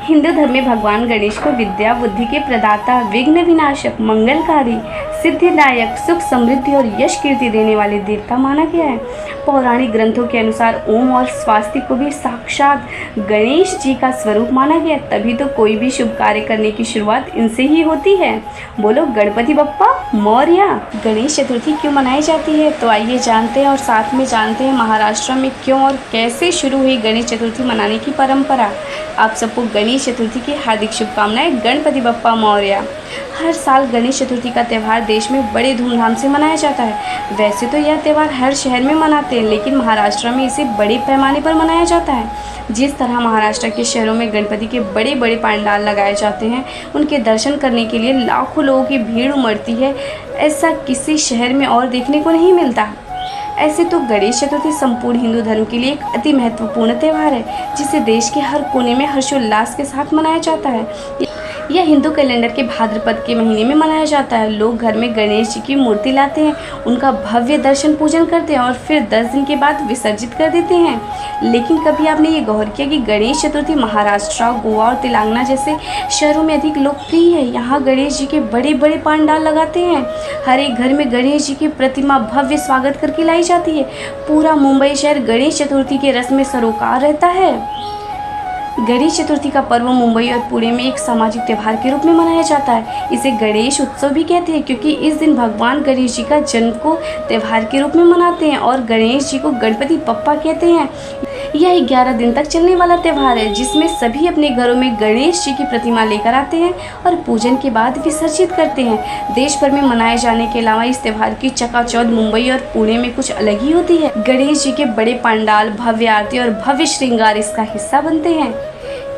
हिंदू धर्म में भगवान गणेश को विद्या बुद्धि के प्रदाता, विघ्न विनाशक, मंगलकारी, सिद्धिदायक, सुख समृद्धि और यश कीर्ति देने वाले देवता माना गया है। पौराणिक ग्रंथों के अनुसार ओम और स्वास्ति को भी साक्षात गणेश जी का स्वरूप माना गया, तभी तो कोई भी शुभ कार्य करने की शुरुआत इनसे ही होती है। बोलो गणपति बप्पा मौर्य। गणेश चतुर्थी क्यों मनाई जाती है, तो आइए जानते हैं और साथ में जानते हैं महाराष्ट्र में क्यों और कैसे शुरू हुई गणेश चतुर्थी मनाने की परंपरा। आप सबको गणेश चतुर्थी की हार्दिक शुभकामनाएं। गणपति बप्पा मौर्य। हर साल गणेश चतुर्थी का त्यौहार देश में बड़े धूमधाम से मनाया जाता है। वैसे तो यह त्यौहार हर शहर में मनाते हैं, लेकिन महाराष्ट्र में इसे बड़े पैमाने पर मनाया जाता है। जिस तरह महाराष्ट्र के शहरों में गणपति के बड़े बड़े पंडाल लगाए जाते हैं, उनके दर्शन करने के लिए लाखों लोगों की भीड़ उमड़ती है, ऐसा किसी शहर में और देखने को नहीं मिलता। ऐसे तो गणेश चतुर्थी संपूर्ण हिंदू धर्म के लिए एक अति महत्वपूर्ण त्यौहार है, जिसे देश के हर कोने में हर्षोल्लास के साथ मनाया जाता है। यह हिंदू कैलेंडर के भाद्रपद के महीने में मनाया जाता है। लोग घर में गणेश जी की मूर्ति लाते हैं, उनका भव्य दर्शन पूजन करते हैं और फिर 10 दिन के बाद विसर्जित कर देते हैं। लेकिन कभी आपने ये गौर किया कि गणेश चतुर्थी महाराष्ट्र, गोवा और तेलंगाना जैसे शहरों में अधिक लोकप्रिय है। यहाँ गणेश जी के बड़े बड़े पंडाल लगाते हैं। हर एक घर में गणेश जी की प्रतिमा भव्य स्वागत करके लाई जाती है। पूरा मुंबई शहर गणेश चतुर्थी के रस में सरोकार रहता है। गणेश चतुर्थी का पर्व मुंबई और पुणे में एक सामाजिक त्यौहार के रूप में मनाया जाता है। इसे गणेश उत्सव भी कहते हैं, क्योंकि इस दिन भगवान गणेश जी का जन्म को त्यौहार के रूप में मनाते हैं और गणेश जी को गणपति बप्पा कहते हैं। यह 11 दिन तक चलने वाला त्यौहार है, जिसमें सभी अपने घरों में गणेश जी की प्रतिमा लेकर आते हैं और पूजन के बाद विसर्जित करते हैं। देश भर में मनाए जाने के अलावा इस त्यौहार की चकाचौंध मुंबई और पुणे में कुछ अलग ही होती है। गणेश जी के बड़े पंडाल, भव्य आरती और भव्य श्रृंगार इसका हिस्सा बनते हैं।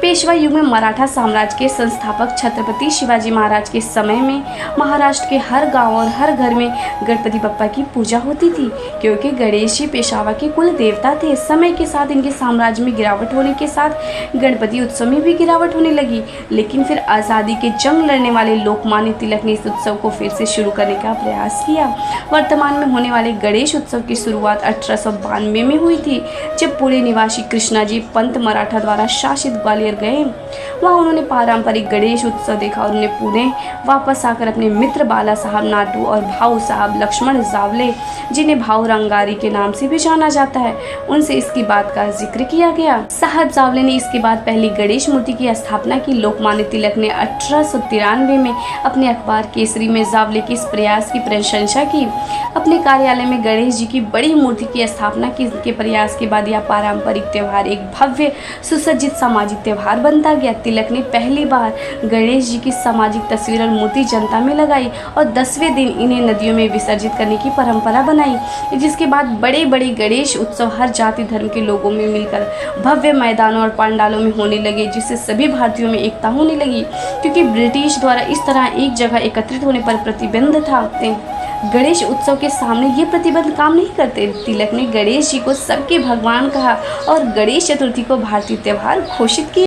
पेशवा युग में मराठा साम्राज्य के संस्थापक छत्रपति शिवाजी महाराज के समय में महाराष्ट्र के हर गांव और हर घर में गणपति बप्पा की पूजा होती थी, क्योंकि गणेश जी पेशवा के कुल देवता थे। समय के साथ इनके साम्राज्य में गिरावट होने के साथ गणपति उत्सव में भी गिरावट होने लगी, लेकिन फिर आज़ादी के जंग लड़ने वाले लोकमान्य तिलक ने इस उत्सव को फिर से शुरू करने का प्रयास किया। वर्तमान में होने वाले गणेश उत्सव की शुरुआत 1892 में हुई थी, जब पुणे निवासी कृष्णाजी पंत मराठा द्वारा शासित ग्वालियर गए। वहाँ उन्होंने पारंपरिक गणेश उत्सव देखा और उन्हें पुणे वापस आकर अपने मित्र बाला साहब नाटू और भाऊ साहब लक्ष्मण जावले, जिन्हें भाऊ रंगारी के नाम से भी जाना जाता है, उनसे इसकी बात का जिक्र किया गया। साहब जावले ने इसके बाद पहली गणेश मूर्ति की स्थापना की। लोकमान्य तिलक ने 1893 में अपने अखबार केसरी में जावले के इस प्रयास की प्रशंसा की। अपने कार्यालय में गणेश जी की बड़ी मूर्ति की स्थापना के प्रयास के बाद यह पारंपरिक त्यौहार एक भव्य सुसज्जित सामाजिक त्यौहार बनता गया। तिलक ने पहली बार गणेश जी की सामाजिक तस्वीर और मूर्ति जनता में लगाई और 10वें दिन इन्हें नदियों में विसर्जित करने की परंपरा बनाई, जिसके बाद बड़े बड़े गणेश उत्सव हर जाति धर्म के लोगों में मिलकर भव्य मैदानों और पंडालों में होने लगे, जिससे सभी भारतीयों में एकता होने लगी, क्योंकि ब्रिटिश द्वारा इस तरह एक जगह एकत्रित होने पर प्रतिबंध था। गणेश उत्सव के सामने ये प्रतिबंध काम नहीं करते। तिलक ने गणेश जी को सबके भगवान कहा और गणेश चतुर्थी को भारतीय त्यौहार घोषित किया।